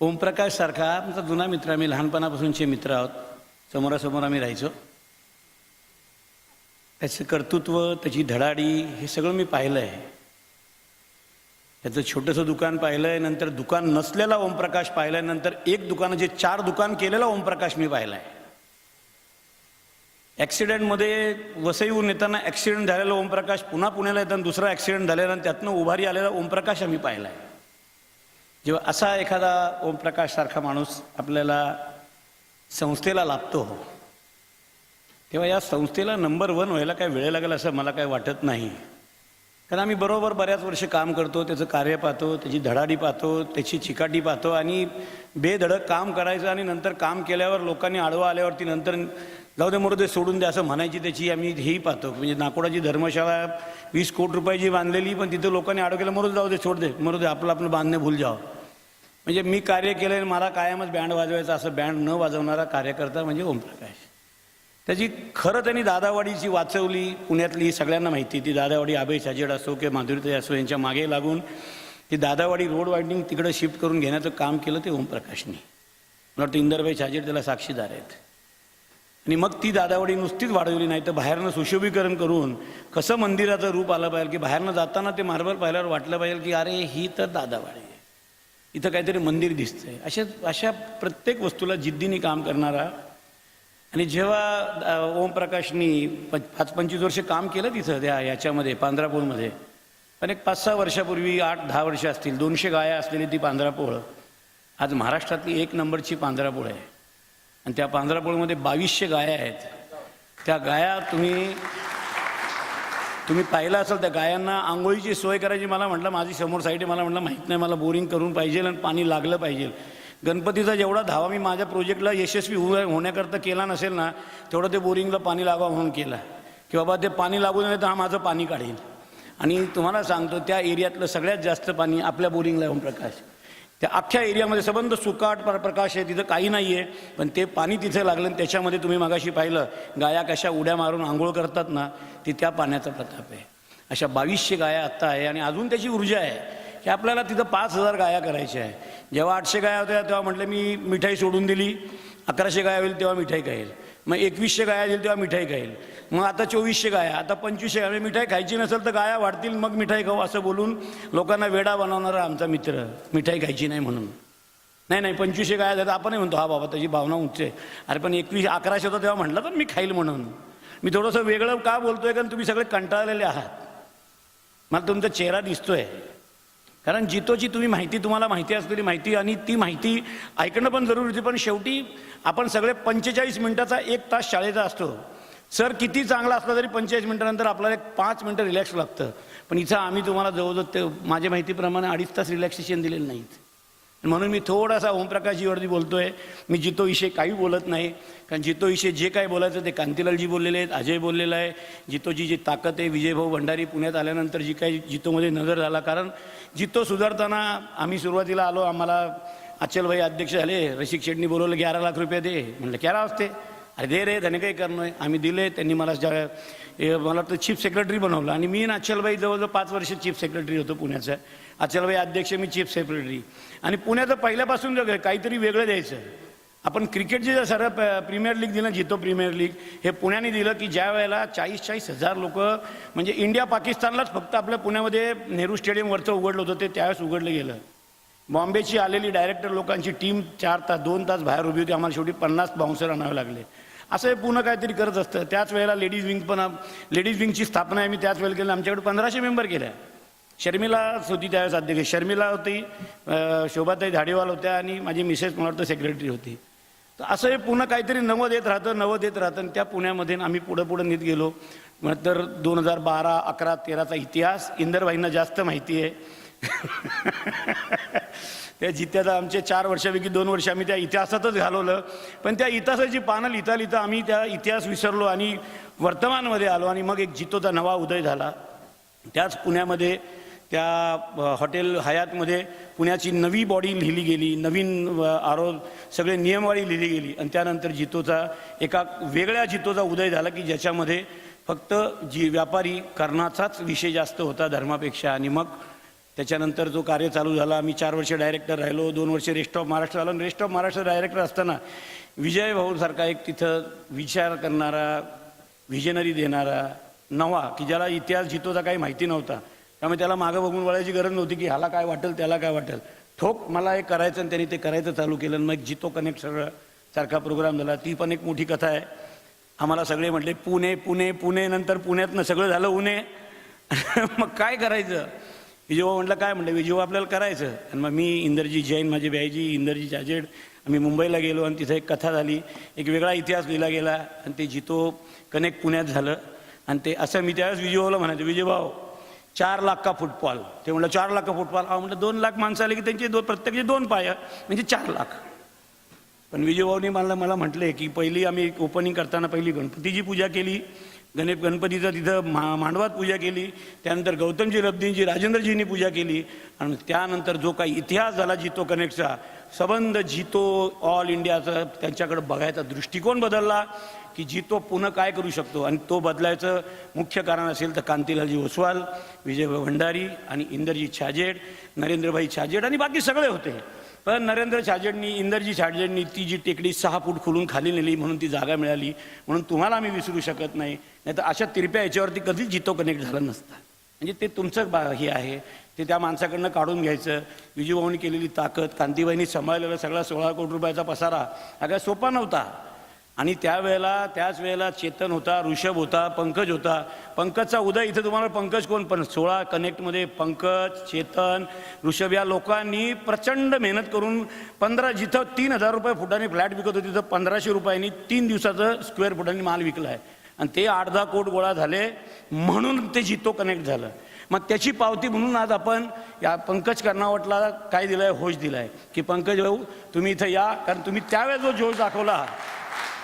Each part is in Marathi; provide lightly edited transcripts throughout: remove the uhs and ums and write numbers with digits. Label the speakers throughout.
Speaker 1: ओमप्रकाश सारखा आमचा जुना मित्र, आम्ही लहानपणापासूनचे मित्र आहोत, समोरासमोर आम्ही राहायचो. त्याचं कर्तृत्व, त्याची धडाडी हे सगळं मी पाहिलं आहे. त्याचं छोटंसं दुकान पाहिलं आहे, नंतर दुकान नसलेला ओमप्रकाश पाहिला आहे, नंतर एक दुकानाचे 4 दुकान केलेला ओमप्रकाश मी पाहिला आहे. ॲक्सिडेंटमध्ये वसईहून येताना ॲक्सिडेंट झालेला ओमप्रकाश, पुन्हा पुण्याला येताना दुसरा ॲक्सिडेंट झालेला आणि त्यातनं उभारी आलेला ओमप्रकाश आम्ही पाहिला आहे. जेव्हा असा एखादा ओमप्रकाश सारखा माणूस आपल्याला संस्थेला लाभतो, तेव्हा या संस्थेला नंबर 1 व्हायला काय वेळ लागेल असं मला काय वाटत नाही. कारण आम्ही बरोबर बऱ्याच वर्ष काम करतो, त्याचं कार्य पाहतो, त्याची धडाडी पाहतो, त्याची चिकाटी पाहतो आणि बेधडक काम करायचं आणि नंतर काम केल्यावर लोकांनी आडवा आल्यावरती नंतर जाऊ दे मरुदे सोडून द्या असं म्हणायची त्याची आम्ही हेही पाहतो. म्हणजे नाकोडाची धर्मशाळा 20 कोटी रुपयाची बांधलेली, पण तिथं लोकांनी आडवं केलं, मरुदे जाऊ दे सोड दे मरुदे आपलं बांधणे भूल जावं. म्हणजे मी कार्य केलं आणि मला कायमच बँड वाजवायचा असं बँड न वाजवणारा कार्यकर्ता म्हणजे ओमप्रकाश. त्याची खरं त्यांनी दादावाडीची वाचवली, पुण्यातली सगळ्यांना माहिती. ती दादावाडी अभय साजेड असो किंवा माधुरीताई असो यांच्या मागे लागून ती दादावाडी रोड वायडिंग तिकडं शिफ्ट करून घेण्याचं काम केलं ते ओमप्रकाशनी. मला वाटतं इंदरबाई साजेड त्याला साक्षीदार आहेत. आणि मग ती दादावाडी नुसतीच वाढवली नाही तर बाहेरनं सुशोभीकरण करून कसं मंदिराचं रूप आलं पाहिजे, की बाहेरनं जाताना ते मार्बल पाहिल्यावर वाटलं पाहिजे की अरे ही तर दादावाडी आहे, इथं काहीतरी मंदिर दिसतंय. अशा प्रत्येक वस्तूला जिद्दीने काम करणारा. आणि जेव्हा ओमप्रकाशनी 5-25 वर्ष काम केलं तिथं याच्यामध्ये पांढरापोळमध्ये, पण एक 5-6 वर्षापूर्वी 8-10 वर्ष असतील, 200 गाया असलेली ती पांढरापोळ आज महाराष्ट्रातली 1 नंबरची पांढरापोळ आहे. आणि त्या पांढरापोळमध्ये 2200 गाया आहेत. त्या गाया तुम्ही पाहिलं असेल. त्या गायांना आंघोळीची सोय करायची. मला म्हटलं माझी समोर साईड आहे, मला म्हटलं माहीत नाही, मला बोरिंग करून पाहिजे आणि पाणी लागलं पाहिजे. गणपतीचा जेवढा धावा मी माझ्या प्रोजेक्टला यशस्वी होण्याकरता केला नसेल ना, तेवढं ते बोरिंगला पाणी लागावं म्हणून केला, की बाबा ते पाणी लागू नये तर हा माझं पाणी काढेल. आणि तुम्हाला सांगतो त्या एरियातलं सगळ्यात जास्त पाणी आपल्या बोरिंगला आहे ओमप्रकाश. त्या अख्ख्या एरियामध्ये सबंध सुकाट प्रकाश आहे, तिथं काही नाही आहे, पण ते पाणी तिथे लागलं. आणि त्याच्यामध्ये तुम्ही मागाशी पाहिलं गाया कशा उड्या मारून आंघोळ करतात ना, ती त्या पाण्याचा प्रताप आहे. अशा 2200 गाया आत्ता आहे. आणि अजून त्याची ऊर्जा आहे की आपल्याला तिथं 5000 गाया करायच्या आहे. जेव्हा 800 गाया होत्या तेव्हा म्हटलं मी मिठाई सोडून दिली, 1100 गाया होईल तेव्हा मिठाई खाईल, मग 2100 गाया येईल तेव्हा मिठाई खाईल, मग आता 2400 गाया, आता 2500 गाया. मिठाई खायची नसेल तर गाया वाढतील मग मिठाई खाऊ असं बोलून लोकांना वेडा बनवणारा आमचा मित्र. मिठाई खायची नाही म्हणून. नाही 2500 गाया झाल्या आपणही म्हणतो हा बाबा त्याची भावना उंच आहे. अरे पण 1100 होता तेव्हा म्हटलं तर मी खाईल म्हणून. मी थोडंसं वेगळं का बोलतोय, कारण तुम्ही सगळे कंटाळलेले आहात. मला तुमचा चेहरा दिसतोय. कारण जितोची तुम्हाला माहिती असलेली माहिती आणि ती माहिती ऐकणं पण जरुरी होती. पण शेवटी आपण सगळे 45 मिनिटाचा 1 तास शाळेचा असतो. सर किती चांगला असला तरी 45 मिनिटानंतर आपल्याला 5 मिनिटं रिलॅक्स लागतं. पण इथं आम्ही तुम्हाला जवळजवळ ते माझ्या माहितीप्रमाणे 2.5 तास रिलॅक्सेशन दिलेलं नाहीत. म्हणून मी थोडासा ओमप्रकाशजीवरती बोलतोय. मी जितोविषयी काही बोलत नाही, कारण जितोविषयी जे काही बोलायचं ते कांतीलालजी बोललेले आहेत, अजय बोललेला आहे. जितोची जी ताकद आहे, विजयभाऊ भंडारी पुण्यात आल्यानंतर जी काही जितोमध्ये नजर झाला. कारण जितो सुधारताना आम्ही सुरुवातीला आलो, आम्हाला अचलभाई अध्यक्ष झाले, रसिक शेट्टी बोलवलं 11 लाख रुपये दे. म्हटलं 11 वाजते, अरे दे रे त्याने काही करणं आहे. आम्ही दिले. त्यांनी मला मला वाटतं चीफ सेक्रेटरी बनवलं. आणि मी अचलभाई जवळजवळ 5 वर्ष चीफ सेक्रेटरी होतो पुण्याचा. अचलभाई अध्यक्ष, मी चीफ सेक्रेटरी. आणि पुण्याचं पहिल्यापासून काहीतरी वेगळं द्यायचं. आपण क्रिकेटची जर सर्व प्रीमियर लीग दिलं, जितो प्रीमियर लीग हे पुण्याने दिलं, की ज्या वेळेला 40-40 हजार लोक म्हणजे इंडिया पाकिस्तानलाच फक्त आपल्या पुण्यामध्ये नेहरू स्टेडियमवरचं उघडलं होतं ते त्यावेळेस उघडलं गेलं. बॉम्बेची आलेली डायरेक्टर लोकांची टीम 2 तास बाहेर उभी होती. आम्हाला शेवटी 50 बाउन्सर आणावे लागले. असं हे पुन्हा काहीतरी करत असतं. त्याच वेळेला लेडीज विंगची स्थापना आहे मी त्याच वेळेला केली. आमच्याकडे 1500 मेंबर केल्या. शर्मिला होती त्यावेळेस अध्यक्ष, शर्मिला होती, शोभाताई धाडेवाल होत्या आणि माझी मिसेस मला वाटतं सेक्रेटरी होती. तर असं हे पुन्हा काहीतरी नवं देत राहतं. आणि त्या पुण्यामध्ये आम्ही पुढं नेत गेलो. तर 2012, 11, 13चा इतिहास इंदरबाईंना जास्त माहिती आहे. त्या जित्याचा आमचे 4 वर्षापैकी 2 वर्ष आम्ही त्या इतिहासातच घालवलं. पण त्या इतिहासाची पानं लिहिता आम्ही त्या इतिहास विसरलो आणि वर्तमानमध्ये आलो. आणि मग एक जितोचा नवा उदय झाला. त्याच पुण्यामध्ये त्या हॉटेल हयातमध्ये पुण्याची नवी बॉडी लिहिली गेली, नवीन सगळे नियमवाळी लिहिली गेली. आणि त्यानंतर जितोचा एका वेगळ्या जितोचा उदय झाला, की ज्याच्यामध्ये फक्त व्यापारी करण्याचाच विषय जास्त होता धर्मापेक्षा. आणि मग त्याच्यानंतर जो कार्य चालू झाला, मी 4 वर्ष डायरेक्टर राहिलो, 2 वर्ष रेस्ट ऑफ महाराष्ट्र आलो. आणि रेस्ट ऑफ महाराष्ट्र डायरेक्टर असताना विजय भाऊसारखा एक तिथं विचार करणारा, व्हिजनरी देणारा नवा, की ज्याला इतिहास जितोचा काही माहिती नव्हता, त्यामुळे त्याला मागं बघून वळायची गरज नव्हती की ह्याला काय वाटेल त्याला काय वाटेल. ठोक मला हे करायचं आणि त्यांनी ते करायचं चालू केलं. मग जितो कनेक्ट सगळं सारखा प्रोग्राम झाला. ती पण एक मोठी कथा आहे. आम्हाला सगळे म्हटले पुणे पुणे पुणे, नंतर पुण्यातनं सगळं झालं उणे. मग काय करायचं? विजयभाऊ म्हटलं काय म्हटलं, विजयभाऊ आपल्याला करायचं. आणि मग मी, इंदरजी जैन माझे भाईजी, इंदरजी चाजेड, आम्ही मुंबईला गेलो आणि तिथं एक कथा झाली, एक वेगळा इतिहास लिहिला गेला आणि ते जितो कनेक्ट पुण्यात झालं. आणि ते असं मी त्यावेळेस विजयभाऊला म्हणायचं, विजयभाऊ 4 लाख का फुटबॉल. ते म्हटलं 4 लाख का फुटबॉल. म्हटलं 2 लाख माणसं आले की त्यांचे प्रत्येकाचे 2 पाय म्हणजे 4 लाख. पण विजयभाऊनी मला म्हटले की पहिली आम्ही ओपनिंग करताना पहिली गणपतीची पूजा केली, गणपतीचं तिथं मांडवात पूजा केली, त्यानंतर गौतमजी रब्दींची, राजेंद्रजींनी पूजा केली. आणि त्यानंतर जो काही इतिहास झाला जितो कनेक्टचा, संबंध जितो ऑल इंडियाचा, त्यांच्याकडे बघायचा दृष्टिकोन बदलला की जितो पुन्हा काय करू शकतो. आणि तो बदलायचं मुख्य कारण असेल तर कांतीलालजी ओसवाल, विजयभाई भंडारी आणि इंदरजी छाजेड, नरेंद्रभाई छाजेड आणि बाकी सगळे होते. पण नरेंद्र छाजेडनी, इंदरजी छाजेडनी ती जी टेकडी 6 फूट खोलून खाली नेली म्हणून ती जागा मिळाली, म्हणून तुम्हाला आम्ही विसरू शकत नाही. नाही तर अशा तिरप्या याच्यावरती कधीच जितो कनेक्ट झाला नसता. म्हणजे ते तुमचं हे आहे, ते त्या माणसाकडनं काढून घ्यायचं. विजयभाऊनी केलेली ताकद, कांतीबाईंनी सांभाळलेला सगळा 16 कोटी रुपयाचा पसारा हा काय सोपा नव्हता. आणि त्याच वेळेला चेतन होता, ऋषभ होता, पंकज होता. पंकजचा उदय इथं तुम्हाला पंकज कोण, पण 16 कनेक्टमध्ये पंकज, चेतन, ऋषभ या लोकांनी प्रचंड मेहनत करून 15 जिथं 3000 रुपये फुटाने फ्लॅट विकत होते तिथं 1500 रुपयांनी 3 दिवसाचं स्क्वेअर फुटाने माल विकला आहे. आणि ते 8-10 कोट गोळा झाले म्हणून ते जितो कनेक्ट झालं. मग त्याची पावती म्हणून आज आपण या पंकज कर्नावटला काय दिलं आहे, होश दिला आहे की पंकज भाऊ तुम्ही इथं या, कारण तुम्ही त्यावेळेस जो जोश दाखवला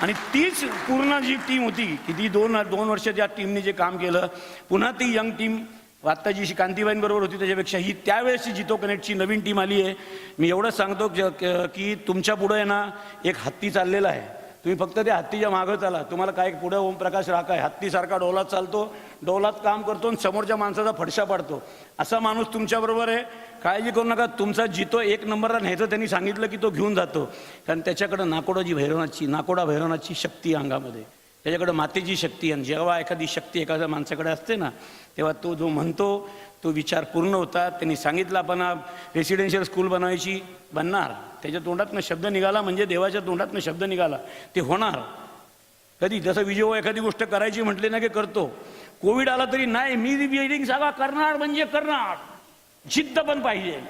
Speaker 1: आणि तीच पूर्ण जी टीम होती की ती 2 वर्ष त्या टीमने जे काम केलं, पुन्हा ती यंग टीम आत्ता जी कांतीबाईंबरोबर होती त्याच्यापेक्षा ही त्यावेळेसची जितो कनेक्टची नवीन टीम आली आहे. मी एवढंच सांगतो की तुमच्या पुढे आहे ना एक हत्ती चाललेला आहे, तुम्ही फक्त त्या हत्तीच्या मागं चाला. तुम्हाला काय पुढे ओमप्रकाश राखा आहे, हत्तीसारखा डोलात चालतो, डोलात काम करतो आणि समोरच्या माणसाचा फडशा पाडतो, असा माणूस तुमच्याबरोबर आहे. काळजी करू नका, तुमचा जितो 1 नंबरला न्यायचं त्यांनी सांगितलं की तो घेऊन जातो. कारण त्याच्याकडं नाकोडा भैरवनाची शक्ती अंगामध्ये, त्याच्याकडं मातेची शक्ती. आणि जेव्हा एखादी शक्ती एखाद्या माणसाकडे असते ना, तेव्हा तो जो म्हणतो तो विचार पूर्ण होता. त्यांनी सांगितलं आपण रेसिडेन्शियल स्कूल बनणार, त्याच्या तोंडातनं शब्द निघाला म्हणजे देवाच्या तोंडातनं शब्द निघाला, ते होणार. कधी जसं विजय एखादी गोष्ट करायची म्हटली ना की करतो. कोविड आला तरी नाही, मी वेडिंग जागा करणार म्हणजे करणार, जिद्द पण पाहिजे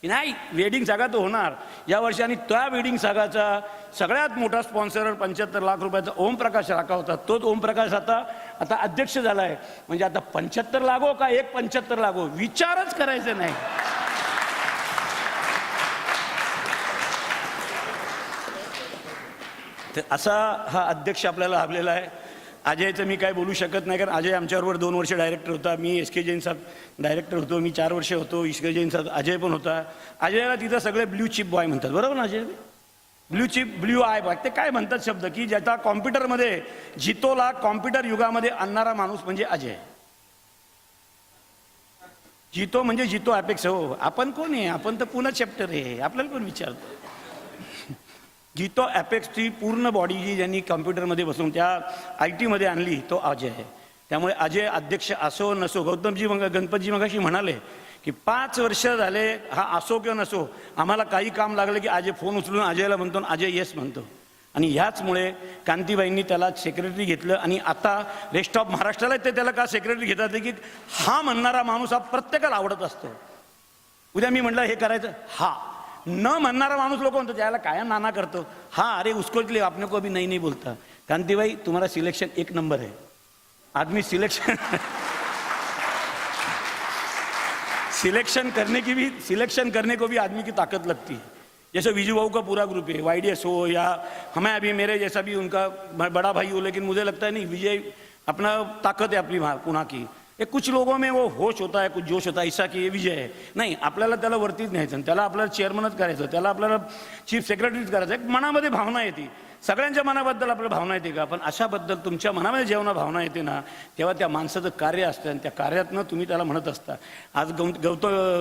Speaker 1: की नाही वेडिंग जागा तो होणार यावर्षी. आणि त्या वेडिंग जागाचा सगळ्यात मोठा स्पॉन्सर 75 लाख रुपयाचा ओमप्रकाश राखा होता. तोच ओमप्रकाश आता अध्यक्ष झाला आहे. म्हणजे आता 75 लागो का 1.75 लागो विचारच करायचा नाही. तर असा हा अध्यक्ष आपल्याला लाभलेला आहे. अजयचं मी काय बोलू शकत नाही, कारण अजय आमच्याबरोबर 2 वर्ष डायरेक्टर होता. मी एस के जैनचा डायरेक्टर होतो, मी 4 वर्ष होतो. एस के जैनचा अजय पण होता. अजयला तिथं सगळे ब्ल्यू चिप बॉय म्हणतात, बरोबर ना अजय? ब्ल्यू आय बॉय ते काय म्हणतात शब्द, की ज्याचा कॉम्प्युटरमध्ये जितोला कॉम्प्युटर युगामध्ये आणणारा माणूस म्हणजे अजय. जितो म्हणजे जितो ॲपेक्स. हो, आपण कोण आहे? आपण तर पुन्हा चॅप्टर आहे, आपल्याला कोण विचारतो? जितो ॲपेक्सची पूर्ण बॉडी जी ज्यांनी कॉम्प्युटरमध्ये बसून त्या IT मध्ये आणली तो अजय आहे. त्यामुळे अजय अध्यक्ष असो नसो, गणपतजी मगाशी म्हणाले की 5 वर्ष झाले हा असो किंवा नसो, आम्हाला काही काम लागलं की अजय फोन उचलून अजयला म्हणतो, अजय येस म्हणतो. आणि ह्याचमुळे कांतीबाईंनी त्याला सेक्रेटरी घेतलं. आणि आता रेस्ट ऑफ महाराष्ट्राला ते त्याला का सेक्रेटरी घेतात की हा म्हणणारा माणूस हा प्रत्येकाला आवडत असतो. उद्या मी म्हटलं हे करायचं, हा न म्हणणारा माणूस लोक म्हणतो त्याला काय नाना करतो, हा अरे उसको लिए आपने को अभी नहीं बोलता. कांतीबाई तुम्हारा सिलेक्शन 1 नंबर है. आदमी सिलेक्शन करने को भी आदमी की ताकत लगती है. जैसे विजू भाऊ का पूरा ग्रुप है, YDS हो या हमें अभी मेरे जैसा भी उनका बड़ा भाई हो, लेकिन मुझे लगता है नहीं विजय अपना ताकत है अपनी पुणे की. कुछ लोगों में वो होश होता है, कुछ जोश होता है, ऐसा की हे विजय आहे. नाही, आपल्याला त्याला वरतीच न्यायचं, त्याला आपल्याला चेअरमनच करायचं, त्याला आपल्याला चीफ सेक्रेटरीच करायचं. एक मनामध्ये भावना येते, सगळ्यांच्या मनाबद्दल आपल्याला भावना येते का? पण अशाबद्दल तुमच्या मनामध्ये जेव्हा भावना येते ना, तेव्हा त्या माणसाचं कार्य असतं आणि त्या कार्यातनं तुम्ही त्याला म्हणत असता. आज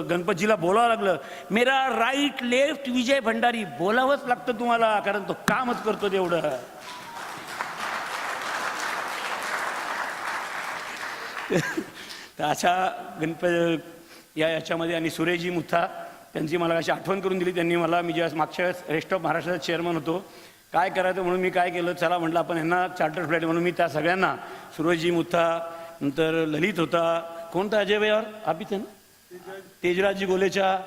Speaker 1: गणपतजीला बोलावं लागलं, मेरा राईट लेफ्ट विजय भंडारी, बोलावंच लागतं तुम्हाला, कारण तो कामच करतो तेवढं. तर अशा याच्यामध्ये आणि सुरेशजी मुथा त्यांची मला अशी आठवण करून दिली त्यांनी मला. मी जेव्हा मागच्या वेळेस रेस्ट ऑफ महाराष्ट्राचा चेअरमन होतो, काय करायचं म्हणून मी काय केलं, चला म्हटलं आपण यांना चार्टर फ्लाईट म्हणून मी त्या सगळ्यांना, सुरेशजी मुथा, नंतर ललित होता, कोणता अजय यावर आपीच आहे ना, तेजराजी गोलेचा,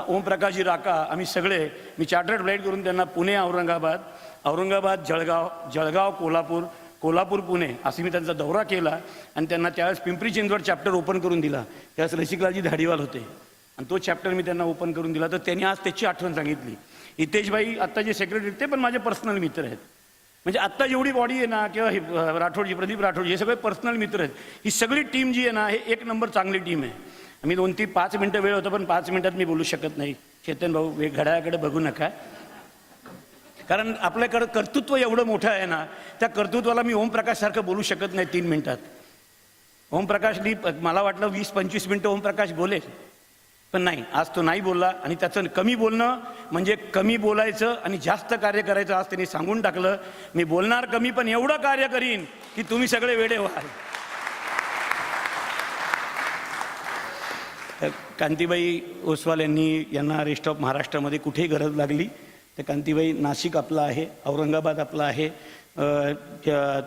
Speaker 1: ओमप्रकाशजी राका, आम्ही सगळे मी चार्टर्ड फ्लाईट करून त्यांना पुणे औरंगाबाद जळगाव कोल्हापूर पुणे असं मी त्यांचा दौरा केला आणि त्यांना त्यावेळेस पिंपरी चिंचवड चॅप्टर ओपन करून दिला. त्यावेळेस रसिकलालजी धाडीवाल होते आणि तो चॅप्टर मी त्यांना ओपन करून दिला. तर त्यांनी आज त्याची आठवण सांगितली. हितेशभाई आत्ता जे सेक्रेटरी ते पण माझे पर्सनल मित्र आहेत. म्हणजे आत्ता जेवढी बॉडी आहे ना, किंवा राठोडजी, प्रदीप राठोडजी, हे सगळे पर्सनल मित्र आहेत. ही सगळी टीम जी आहे ना, हे एक नंबर चांगली टीम आहे. मी 2-5 मिनटं वेळ होतं, पण 5 मिनटात मी बोलू शकत नाही. चेतन भाऊ, घड्याळाकडे बघू नका, कारण आपल्याकडं कर्तृत्व एवढं मोठं आहे ना, त्या कर्तृत्वाला मी ओमप्रकाशसारखं बोलू शकत नाही 3 मिनटात. ओमप्रकाशनी मला वाटलं 20-25 मिनटं ओमप्रकाश बोलेल, पण नाही, आज तो नाही बोलला. आणि त्याचं कमी बोलणं म्हणजे कमी बोलायचं आणि जास्त कार्य करायचं आज त्यांनी सांगून टाकलं. मी बोलणार कमी, पण एवढं कार्य करीन की तुम्ही सगळे वेडे व्हाल. कांतीबाई ओसवाल यांना रेस्ट ऑफ महाराष्ट्रामध्ये कुठेही गरज लागली तर कांतीबाई, नाशिक आपला आहे, औरंगाबाद आपला आहे,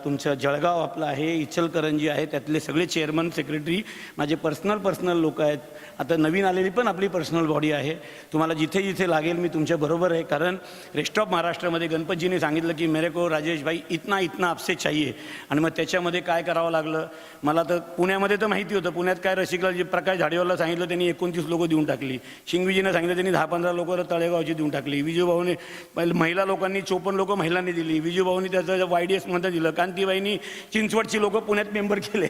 Speaker 1: तुमचं जळगाव आपलं आहे, इचलकरंजी आहे, त्यातले सगळे चेअरमन सेक्रेटरी माझे पर्सनल लोक आहेत. आता नवीन आलेली पण आपली पर्सनल बॉडी आहे. तुम्हाला जिथे जिथे लागेल मी तुमच्या बरोबर आहे. कारण रेस्ट ऑफ महाराष्ट्रामध्ये गणपतजीने सांगितलं की मेरे को राजेश भाई इतना आपसे चाहिए. आणि मग त्याच्यामध्ये काय करावं लागलं मला, तर पुण्यामध्ये तर माहिती होतं. पुण्यात काय रसिकलालजी प्रकाश झाडेवाला सांगितलं, त्यांनी 29 लोकं देऊन टाकली. शिंगविजीनं सांगितलं त्यांनी 10-15 लोकं तळेगावची देऊन टाकली. विजूभाऊने महिला लोकांनी 54 लोकं महिलांनी दिली. विजूभाऊनी त्याचं YDS मध्ये दिलं. कांतीबाईंनी चिंचवडची लोक पुण्यात मेंबर केले.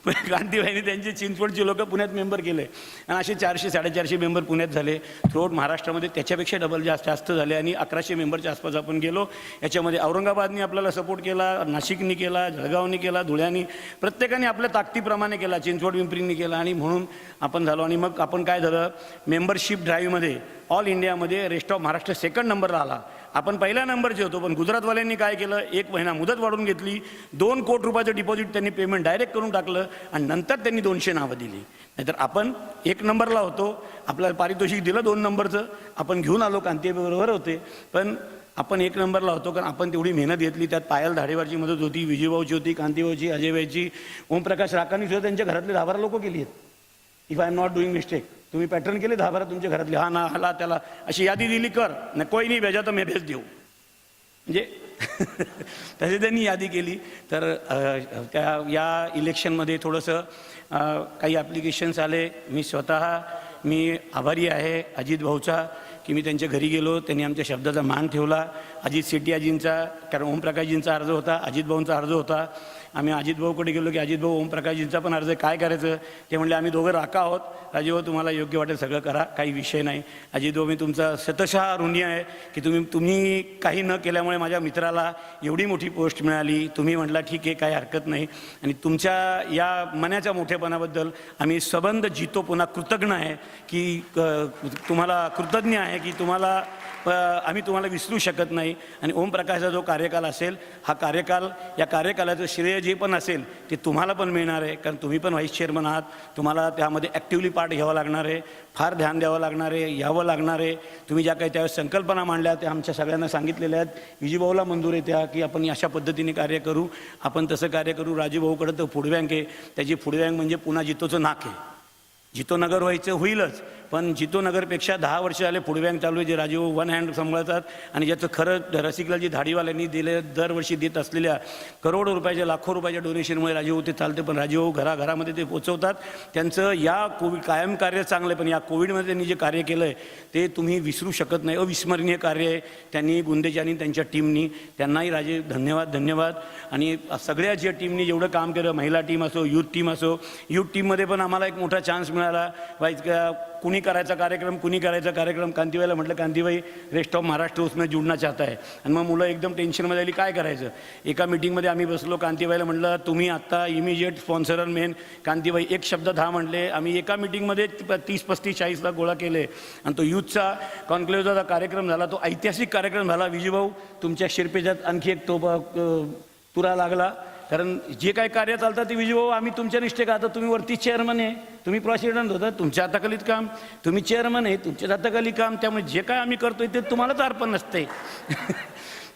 Speaker 1: कांतीबाईंनी त्यांची चिंचवडची लोक पुण्यात मेंबर केले आणि असे 400-450 मेंबर पुण्यात झाले. थ्रूआउट महाराष्ट्रामध्ये त्याच्यापेक्षा डबल जास्त झाले आणि 1100 मेंबरच्या आसपास आपण गेलो. याच्यामध्ये औरंगाबादनी आपल्याला सपोर्ट केला, नाशिकनी केला, जळगावनी केला, धुळ्यानी, प्रत्येकाने आपल्या ताकदीप्रमाणे केला, चिंचवड पिंपरींनी केला आणि म्हणून आपण झालो. आणि मग आपण काय झालं, मेंबरशिप ड्राईव्हमध्ये ऑल इंडियामध्ये रेस्ट ऑफ महाराष्ट्र 2nd नंबरला आला. आपण पहिल्या नंबरचे होतो, पण गुजरातवाल्यांनी काय केलं, 1 महिना मुदत वाढवून घेतली. 2 कोटी रुपयाचं डिपॉझिट त्यांनी पेमेंट डायरेक्ट करून टाकलं आणि नंतर त्यांनी 200 नावं दिली. नाहीतर आपण 1 नंबरला होतो, आपल्याला पारितोषिक दिलं 2 नंबरचं, आपण घेऊन आलो, कांतीबरोबर होते, पण आपण 1 नंबरला होतो कारण आपण तेवढी मेहनत घेतली. त्यात पायल धाडेवारची मदत होती, विजयभाऊची होती, कांतीभाऊची, अजयभाईची, ओमप्रकाश राकांनी सुद्धा त्यांच्या घरातले 10-12 लोक केली आहेत. If I am not doing mistake, तुम्ही पॅटर्न केले 10-12 तुमच्या घरातले, हा ना हाला त्याला अशी यादी दिली, कर ना कोई नाही भेजा तर मी भेज देऊ, म्हणजे तसे त्यांनी यादी केली. तर त्या या इलेक्शनमध्ये थोडंसं काही ॲप्लिकेशन्स आले. मी आभारी आहे अजित भाऊचा की मी त्यांच्या घरी गेलो, त्यांनी आमच्या शब्दाचा मान ठेवला. अजित शेट्टीजींचा, कारण ओमप्रकाशजींचा अर्ज होता, अजित भाऊंचा अर्ज होता. आम्ही अजित भाऊकडे गेलो की अजित भाऊ ओमप्रकाशजींचा पण अर्ज काय करायचं. ते म्हणले आम्ही दोघं राखा आहोत, राजीभाऊ तुम्हाला योग्य वाटेल सगळं करा, काही विषय नाही. अजित भाऊ, मी तुमचा शतशः ऋणी आहे की तुम्ही काही न केल्यामुळे माझ्या मित्राला एवढी मोठी पोस्ट मिळाली. तुम्ही म्हटला ठीक आहे, काही हरकत नाही. आणि तुमच्या या मनाच्या मोठेपणाबद्दल आम्ही सबंध जितो पुन्हा कृतज्ञ आहे की तुम्हाला कृतज्ञ आहे की तुम्हाला आम्ही तुम्हाला विसरू शकत नाही. आणि ओमप्रकाशचा जो कार्यकाल असेल, हा कार्यकाल, या कार्यकालाचं श्रेय जे पण असेल ते तुम्हाला पण मिळणार आहे, कारण तुम्ही पण व्हाईस चेअरमन आहात. तुम्हाला त्यामध्ये ॲक्टिव्हली पार्ट घ्यावा लागणार आहे, फार ध्यान द्यावं लागणार आहे, यावं लागणार आहे. तुम्ही ज्या काही त्यावेळेस संकल्पना मांडल्या त्या आमच्या सगळ्यांना सांगितलेल्या आहेत. विजूभाऊला मंजूर आहे त्या की आपण अशा पद्धतीने कार्य करू, आपण तसं कार्य करू. राजूभाऊकडं तर फूड बँक आहे, त्याची फूड बँक म्हणजे पुन्हा जितोचं नाक आहे. जितो नगर व्हायचं होईलच, पण जितो नगरपेक्षा 10 वर्ष झाले फूड बँक चालू आहे, जे राजीव वन हँड सांभाळतात आणि ज्याचं खरं रसिकलालजी धाडीवाल्यांनी दिले दरवर्षी देत असलेल्या करोडो रुपयाच्या लाखो रुपयाच्या डोनेशनमुळे राजीव ते चालते. पण राजीव घराघरामध्ये ते पोचवतात. त्यांचं या कोविड कायम कार्य चांगलं आहे, पण या कोविडमध्ये त्यांनी जे कार्य केलं आहे ते तुम्ही विसरू शकत नाही. अविस्मरणीय कार्य आहे त्यांनी गुंदेजांनी त्यांच्या टीमनी. त्यांनाही राजीव धन्यवाद. आणि सगळ्या ज्या टीमनी जेवढं काम केलं, महिला टीम असो, यूथ टीम असो, यूथ टीममध्ये पण आम्हाला एक मोठा चान्स मिळाला. कुणी करायचा कार्यक्रम कांतीबाईला म्हटलं, कांतीबाई रेस्ट ऑफ महाराष्ट्र उसमें जुडना चाहता है. आणि मग मुलं एकदम टेन्शनमध्ये आली, काय करायचं. एका मीटिंगमध्ये आम्ही बसलो, कांतीबाईला म्हटलं तुम्ही आत्ता इमिजिएट स्पॉन्सर मेन. कांतीबाई एक शब्द 10 म्हटले. आम्ही एका मीटिंगमध्ये 30, 35, 40 लाख गोळा केले आणि तो यूथचा कॉन्क्लेव्हचा कार्यक्रम झाला. तो ऐतिहासिक कार्यक्रम झाला. विजूभाऊ तुमच्या शिरपेच्यात आणखी एक तुरा लागला, कारण जे काही कार्य चालतं ते विजूभाऊ आम्ही तुमच्या निष्ठे का. आता तुम्ही वरती चेअरमन आहे, तुम्ही प्रेसिडेंट होता, तुमच्या हाताखालीत काम, तुम्ही चेअरमन आहे, तुमच्या हाताखाली काम. त्यामुळे जे काय आम्ही करतोय ते तुम्हालाच अर्पण नसते.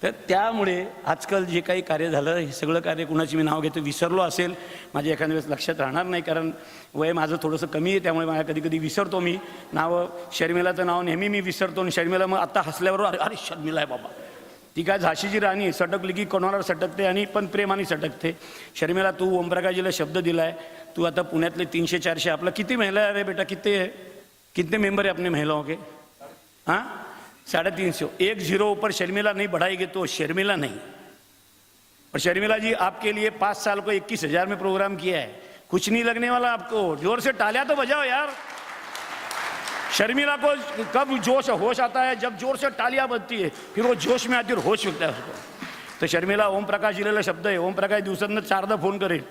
Speaker 1: तर त्यामुळे आजकाल जे काही कार्य झालं हे सगळं कार्य कुणाची मी नाव घेतो, विसरलो असेल माझ्या एखाद्या वेळेस लक्षात राहणार नाही, कारण वय माझं थोडंसं कमी आहे. त्यामुळे माझ्या कधी विसरतो मी नावं. शर्मिलाचं नाव नेहमी मी विसरतो आणि शर्मिला मग आता हसल्यावर अरे शर्मिला आहे बाबा, ती काय झाशीची राणी सटकली की कोणाला सटकते आणि पण प्रेमाने सटकते. शर्मिला तू ओमप्रकाशजीला शब्द दिला आहे, तू आता पुण्यातले 300-400 आपला किती महिला आहे रे बेटा, कितने मेंबर है अपने महिलाओं के? हाँ 350. 1 0 ऊपर शर्मिला नहीं बढ़ाएगी तो शर्मिला नहीं. और शर्मिला जी आपके लिए 5 साल को 21,000 में प्रोग्राम किया है, कुछ नहीं लगने वाला आपको. जोर से तालियां तो बजाओ यार. शर्मिला को कब होश आता है, जब जोर से तालियां बजती है, फिर वो जोश में आती है और होश मिलता है उसको. तो शर्मिला ओमप्रकाश दिलेला शब्द आहे. ओमप्रकाश दिवसांना 4दा फोन करेल.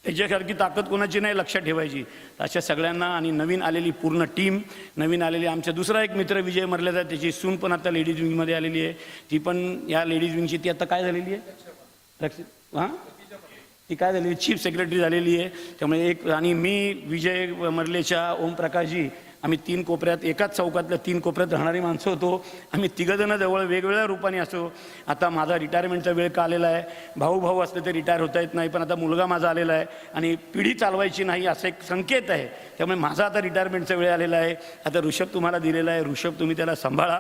Speaker 1: त्याच्यासारखी ताकद कोणाची नाही, लक्षात ठेवायची. अशा सगळ्यांना आणि नवीन आलेली पूर्ण टीम, नवीन आलेली आमचा दुसरा एक मित्र विजय मरलेचा, त्याची सून पण आता लेडीज विंगमध्ये आलेली आहे. ती पण या लेडीज विंगची ती आता काय झालेली आहे, हां ती काय झालेली, चीफ सेक्रेटरी झालेली आहे. त्यामुळे एक आणि मी विजय मरलेच्या ओमप्रकाशजी आम्ही 3 कोपऱ्यात, एकाच चौकातल्या 3 कोपऱ्यात राहणारी माणसं होतो. आम्ही तिघंजणं जवळ वेगवेगळ्या रूपाने असो. आता माझा रिटायरमेंटचा वेळ का आलेला आहे. भाऊ असले ते रिटायर होता येत नाही, पण आता मुलगा माझा आलेला आहे आणि पिढी चालवायची नाही असं एक संकेत आहे. त्यामुळे माझा आता रिटायरमेंटचा वेळ आलेला आहे. आता ऋषभ तुम्हाला दिलेला आहे, ऋषभ तुम्ही त्याला सांभाळा.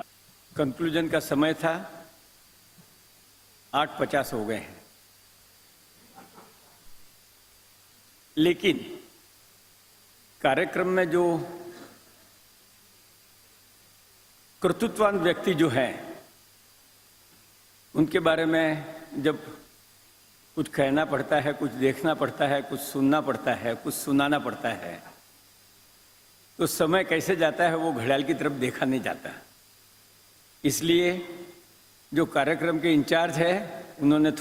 Speaker 2: कंक्लूजन का समय था, 8:50 हो गए हैं, लेकिन कार्यक्रम में जो कर्तृत्ववान व्यक्ति जो हैं उनके बारे में जब कुछ कहना पड़ता है, कुछ देखना पड़ता है, कुछ सुनना पड़ता है, कुछ सुनाना पड़ता है, तो समय कैसे जाता है वो घड़ियाल की तरफ देखा नहीं जाता. इसलिए जो कार्यक्रम के इंचार्ज है उन्होंने